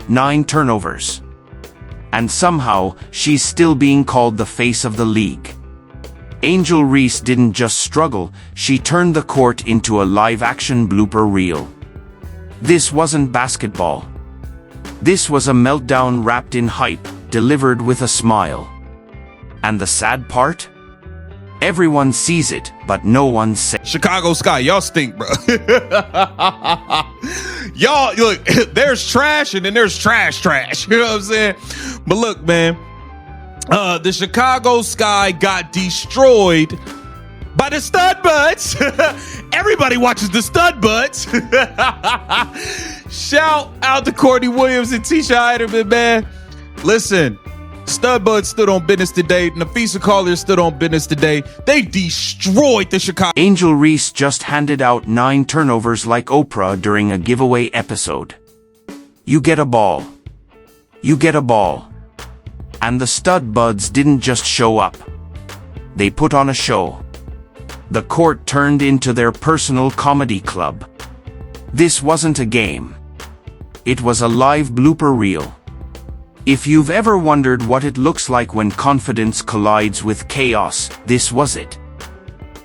9 turnovers. And somehow, she's still being called the face of the league. Angel Reese didn't just struggle, she turned the court into a live-action blooper reel. This wasn't basketball. This was a meltdown wrapped in hype, delivered with a smile. And the sad part? Everyone sees it, but no one says. Chicago Sky, y'all stink, bro. Y'all, look, there's trash and then there's trash. You know what I'm saying? But look, man, the Chicago Sky got destroyed by the stud buds. Everybody watches the stud buds. Shout out to Courtney Williams and Tisha Eiderman, man. Listen. Stud Buds stood on business today. Nafisa Collier stood on business today. They destroyed the Chicago. Angel Reese just handed out 9 turnovers like Oprah during a giveaway episode. You get a ball. You get a ball. And the Stud Buds didn't just show up. They put on a show. The court turned into their personal comedy club. This wasn't a game. It was a live blooper reel. If you've ever wondered what it looks like when confidence collides with chaos, this was it.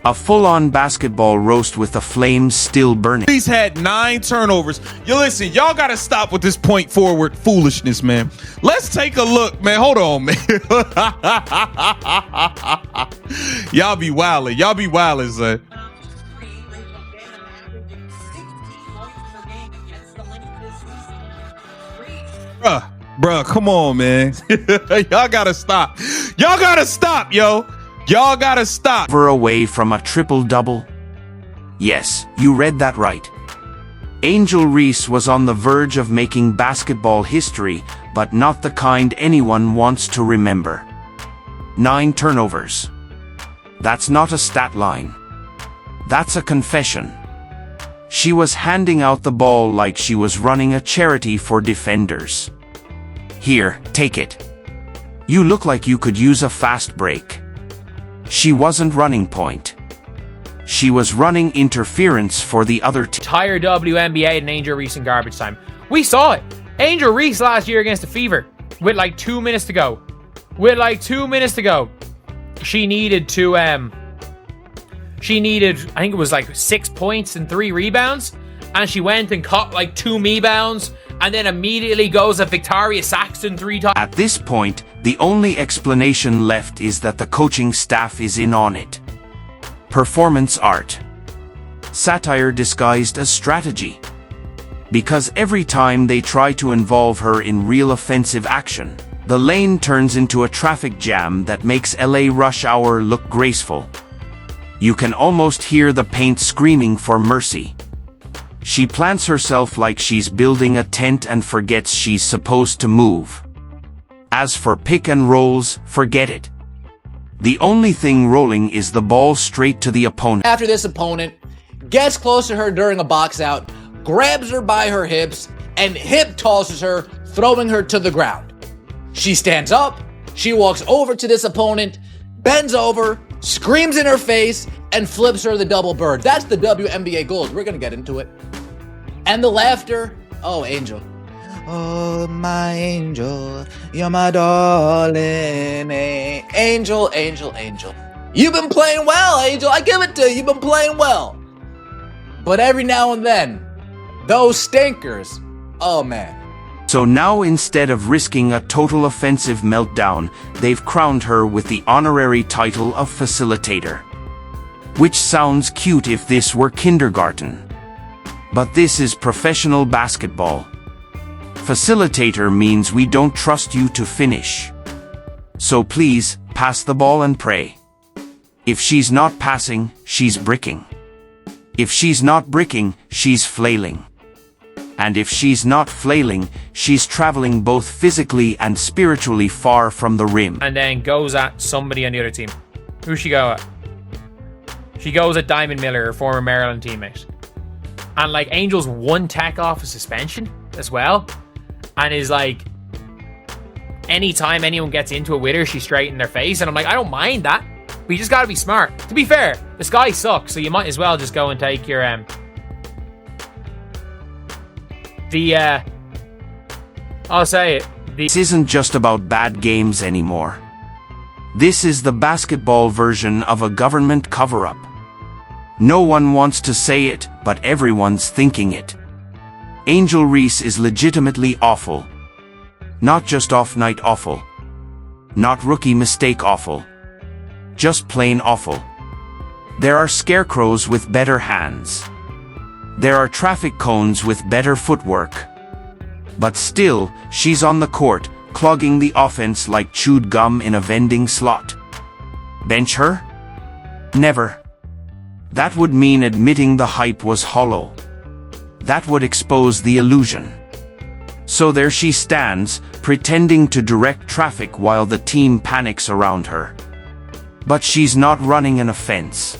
A full-on basketball roast with the flames still burning. He's had 9 turnovers. Yo, listen, y'all gotta stop with this point forward foolishness, man. Let's take a look, man. Hold on, man. Y'all be wildin'. Y'all be wildin', son. Bruh, come on, man. Y'all gotta stop. Y'all gotta stop, yo. Y'all gotta stop. Away from a triple-double? Yes, you read that right. Angel Reese was on the verge of making basketball history, but not the kind anyone wants to remember. 9 turnovers. That's not a stat line. That's a confession. She was handing out the ball like she was running a charity for defenders. Here, take it. You look like you could use a fast break. She wasn't running point. She was running interference for the other team. Entire WNBA and Angel Reese in garbage time. We saw it. Angel Reese last year against the Fever with like 2 minutes to go. She needed to, I think it was like 6 points and 3 rebounds. And she went and caught like 2 rebounds. And then immediately goes at Victoria Saxton 3 times. At this point, the only explanation left is that the coaching staff is in on it. Performance art. Satire disguised as strategy. Because every time they try to involve her in real offensive action, the lane turns into a traffic jam that makes LA rush hour look graceful. You can almost hear the paint screaming for mercy. She plants herself like she's building a tent and forgets she's supposed to move. As for pick and rolls, forget it. The only thing rolling is the ball straight to the opponent. After this opponent gets close to her during a box out, grabs her by her hips, and hip tosses her, throwing her to the ground. She stands up, she walks over to this opponent, bends over, screams in her face, and flips her the double bird. That's the WNBA gold. We're gonna get into it. And the laughter. Oh, Angel. Oh, my angel. You're my darling. Angel. You've been playing well, Angel. I give it to you. You've been playing well. But every now and then, those stinkers. Oh, man. So now instead of risking a total offensive meltdown, they've crowned her with the honorary title of facilitator. Which sounds cute if this were kindergarten. But this is professional basketball. Facilitator means we don't trust you to finish. So please, pass the ball and pray. If she's not passing, she's bricking. If she's not bricking, she's flailing. And if she's not flailing, she's traveling both physically and spiritually far from the rim. And then goes at somebody on the other team. Who she go at? She goes at Diamond Miller, her former Maryland teammate. And like Angel's 1 tack off a suspension as well. And is like, anytime anyone gets into it with her, she's straight in their face. And I'm like, I don't mind that. But you just gotta be smart. To be fair, this guy sucks, so you might as well just go and take your I'll say it. This isn't just about bad games anymore. This is the basketball version of a government cover-up. No one wants to say it, but everyone's thinking it. Angel Reese is legitimately awful. Not just off-night awful. Not rookie mistake awful. Just plain awful. There are scarecrows with better hands. There are traffic cones with better footwork. But still, she's on the court, clogging the offense like chewed gum in a vending slot. Bench her? Never. That would mean admitting the hype was hollow. That would expose the illusion. So there she stands, pretending to direct traffic while the team panics around her. But she's not running an offense.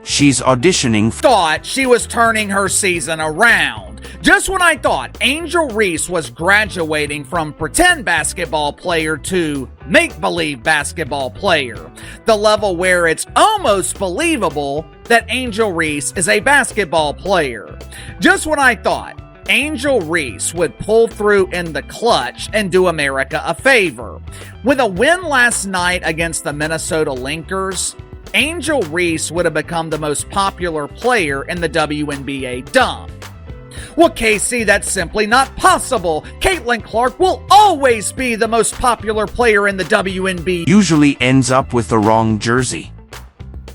She's auditioning. Thought she was turning her season around. Just when I thought Angel Reese was graduating from pretend basketball player to make-believe basketball player, the level where it's almost believable that Angel Reese is a basketball player. Just when I thought Angel Reese would pull through in the clutch and do America a favor. With a win last night against the Minnesota Lynx, Angel Reese would have become the most popular player in the WNBA dump. Well, KC, that's simply not possible. Caitlin Clark will always be the most popular player in the WNBA. Usually ends up with the wrong jersey.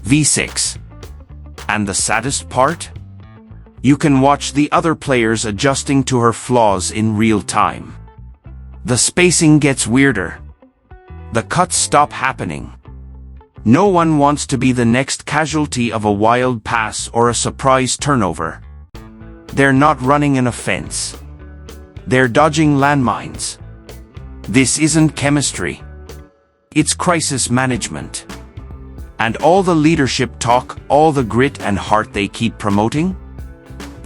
V6. And the saddest part? You can watch the other players adjusting to her flaws in real time. The spacing gets weirder. The cuts stop happening. No one wants to be the next casualty of a wild pass or a surprise turnover. They're not running an offense. They're dodging landmines. This isn't chemistry. It's crisis management. And all the leadership talk, all the grit and heart they keep promoting?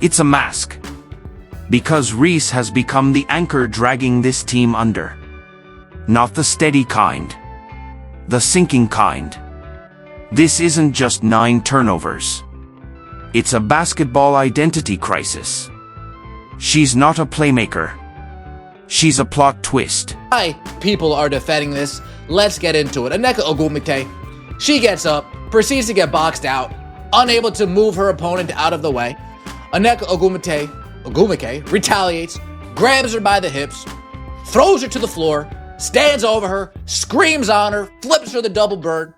It's a mask. Because Reese has become the anchor dragging this team under. Not the steady kind. The sinking kind. This isn't just 9 turnovers. It's a basketball identity crisis. She's not a playmaker. She's a plot twist. Why people are defending this? Let's get into it. Nneka Ogwumike, she gets up, proceeds to get boxed out, unable to move her opponent out of the way. Nneka Ogwumike retaliates, grabs her by the hips, throws her to the floor, stands over her, screams on her, flips her the double bird.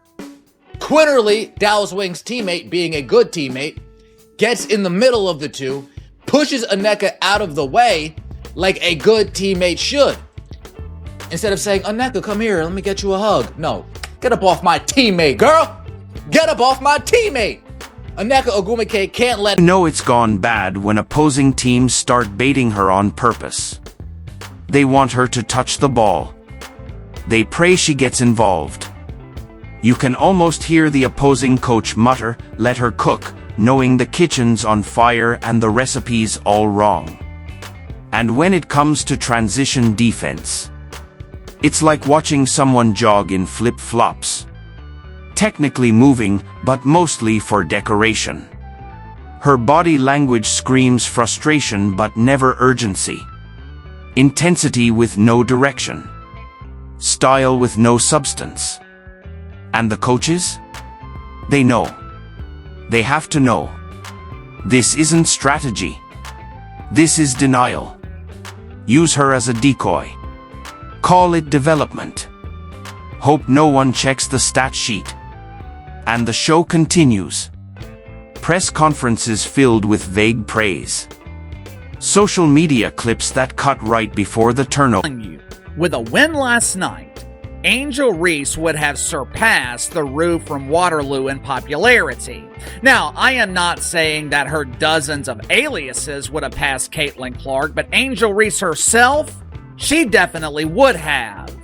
Quinterly, Dallas Wings teammate, being a good teammate, gets in the middle of the two, pushes Nneka out of the way like a good teammate should. Instead of saying, Nneka, come here, let me get you a hug. No, get up off my teammate, girl. Get up off my teammate. Nneka Ogwumike can't let... You know it's gone bad when opposing teams start baiting her on purpose. They want her to touch the ball. They pray she gets involved. You can almost hear the opposing coach mutter, let her cook, knowing the kitchen's on fire and the recipe's all wrong. And when it comes to transition defense, it's like watching someone jog in flip-flops. Technically moving, but mostly for decoration. Her body language screams frustration but never urgency. Intensity with no direction. Style with no substance. And the coaches? They know. They have to know. This isn't strategy. This is denial. Use her as a decoy. Call it development. Hope no one checks the stat sheet. And the show continues. Press conferences filled with vague praise. Social media clips that cut right before the turnover. With a win last night, Angel Reese would have surpassed the Rue from Waterloo in popularity. Now, I am not saying that her dozens of aliases would have passed Caitlin Clark, but Angel Reese herself, she definitely would have.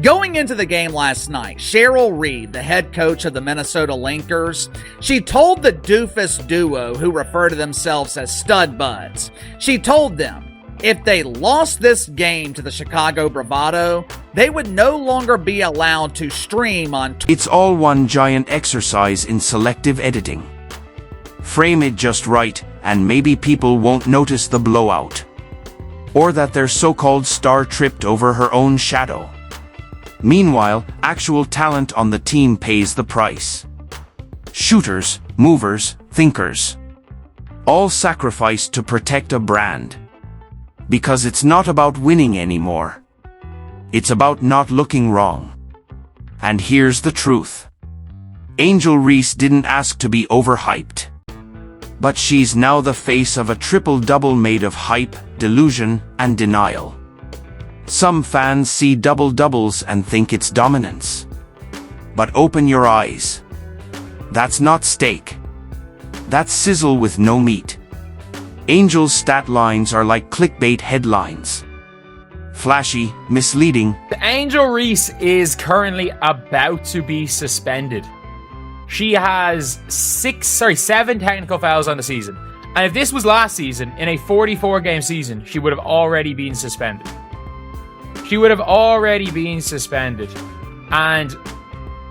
Going into the game last night, Cheryl Reed, the head coach of the Minnesota Lynx, she told the doofus duo who refer to themselves as stud buds, she told them if they lost this game to the Chicago Bravado, they would no longer be allowed to stream on Twitter. It's all one giant exercise in selective editing. Frame it just right, and maybe people won't notice the blowout. or that their so-called star tripped over her own shadow. Meanwhile, actual talent on the team pays the price. Shooters, movers, thinkers. All sacrificed to protect a brand. Because it's not about winning anymore. It's about not looking wrong. And here's the truth. Angel Reese didn't ask to be overhyped. But she's now the face of a triple-double made of hype, delusion, and denial. Some fans see double-doubles and think it's dominance. But open your eyes. That's not steak. That's sizzle with no meat. Angel's stat lines are like clickbait headlines. Flashy, misleading. Angel Reese is currently about to be suspended. She has 7 technical fouls on the season. And if this was last season, in a 44-game season, she would have already been suspended. And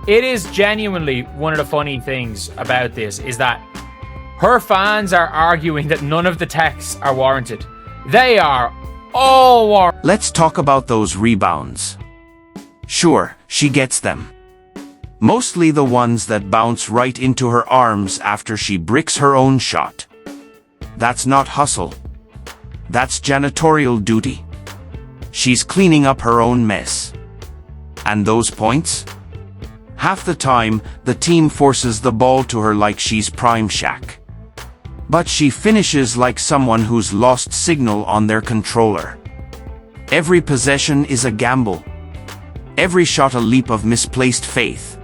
it is genuinely one of the funny things about this is that her fans are arguing that none of the techs are warranted. They are all warranted. Let's talk about those rebounds. Sure, she gets them. Mostly the ones that bounce right into her arms after she bricks her own shot. That's not hustle. That's janitorial duty. She's cleaning up her own mess. And those points? Half the time, the team forces the ball to her like she's Prime Shaq. But she finishes like someone who's lost signal on their controller. Every possession is a gamble. Every shot a leap of misplaced faith.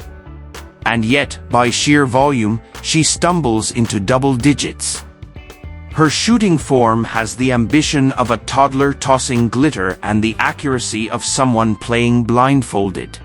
And yet, by sheer volume, she stumbles into double digits. Her shooting form has the ambition of a toddler tossing glitter and the accuracy of someone playing blindfolded.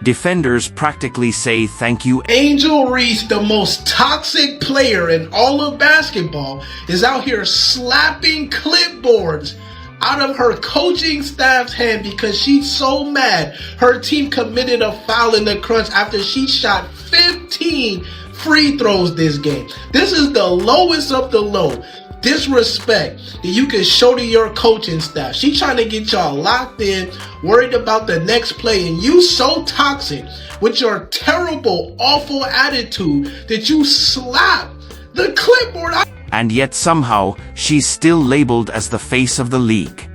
Defenders practically say thank you. Angel Reese, the most toxic player in all of basketball, is out here slapping clipboards out of her coaching staff's hand because she's so mad her team committed a foul in the crunch after she shot 15 free throws this game. This is the lowest of the low disrespect that you can show to your coaching staff. She trying to get y'all locked in, worried about the next play, and you so toxic with your terrible, awful attitude that you slap the clipboard. And yet somehow, she's still labeled as the face of the league.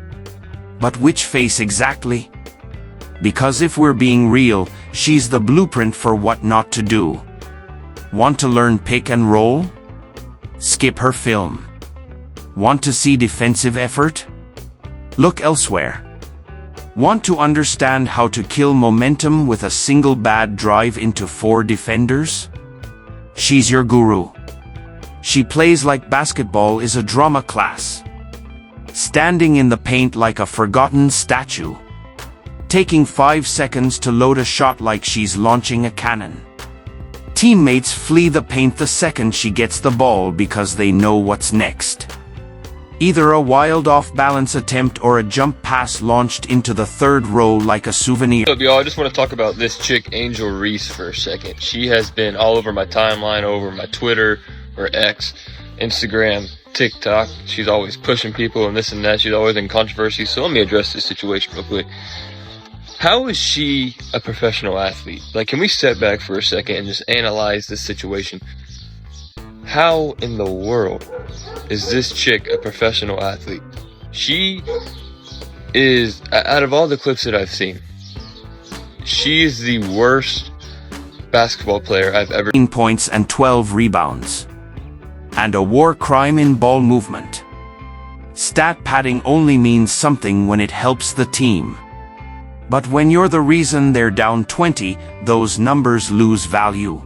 But which face exactly? Because if we're being real, she's the blueprint for what not to do. Want to learn pick and roll? Skip her film. Want to see defensive effort? Look elsewhere. Want to understand how to kill momentum with a single bad drive into 4 defenders? She's your guru. She plays like basketball is a drama class. Standing in the paint like a forgotten statue. Taking 5 seconds to load a shot like she's launching a cannon. Teammates flee the paint the second she gets the ball because they know what's next. Either a wild off-balance attempt or a jump pass launched into the third row like a souvenir. What's up, y'all? I just want to talk about this chick, Angel Reese, for a second. She has been all over my timeline, over my Twitter, or X, Instagram, TikTok. She's always pushing people and this and that. She's always in controversy. So let me address this situation real quick. How is she a professional athlete? Like, can we step back for a second and just analyze this situation? How in the world is this chick a professional athlete? She is, out of all the clips that I've seen, she is the worst basketball player I've ever seen. 13 points and 12 rebounds. And a war crime in ball movement. Stat padding only means something when it helps the team. But when you're the reason they're down 20, those numbers lose value.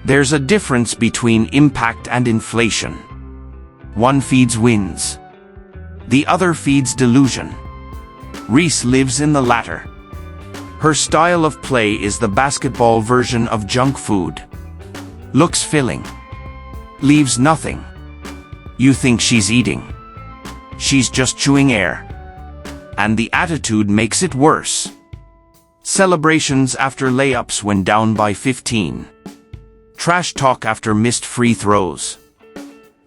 There's a difference between impact and inflation. One feeds wins. The other feeds delusion. Reese lives in the latter. Her style of play is the basketball version of junk food. Looks filling. Leaves nothing. You think she's eating. She's just chewing air. And the attitude makes it worse. Celebrations after layups when down by 15. Trash talk after missed free throws.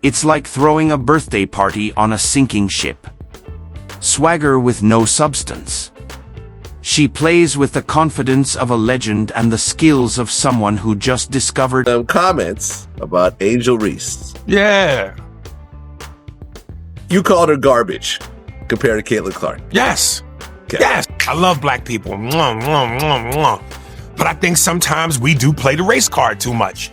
It's like throwing a birthday party on a sinking ship. swagger with no substance. She plays with the confidence of a legend and the skills of someone who just discovered Comments about Angel Reese. Yeah. You called her garbage compared to Caitlin Clark. Yes. Okay. Yes. I love black people. Mwah, mwah, mwah, mwah. But I think sometimes we do play the race card too much.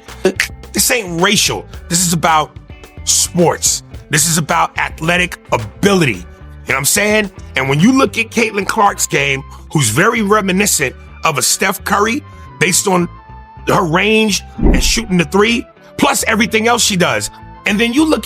This ain't racial. This is about sports. This is about athletic ability. You know what I'm saying? And when you look at Caitlin Clark's game, who's very reminiscent of a Steph Curry based on her range and shooting the three, plus everything else she does. And then you look at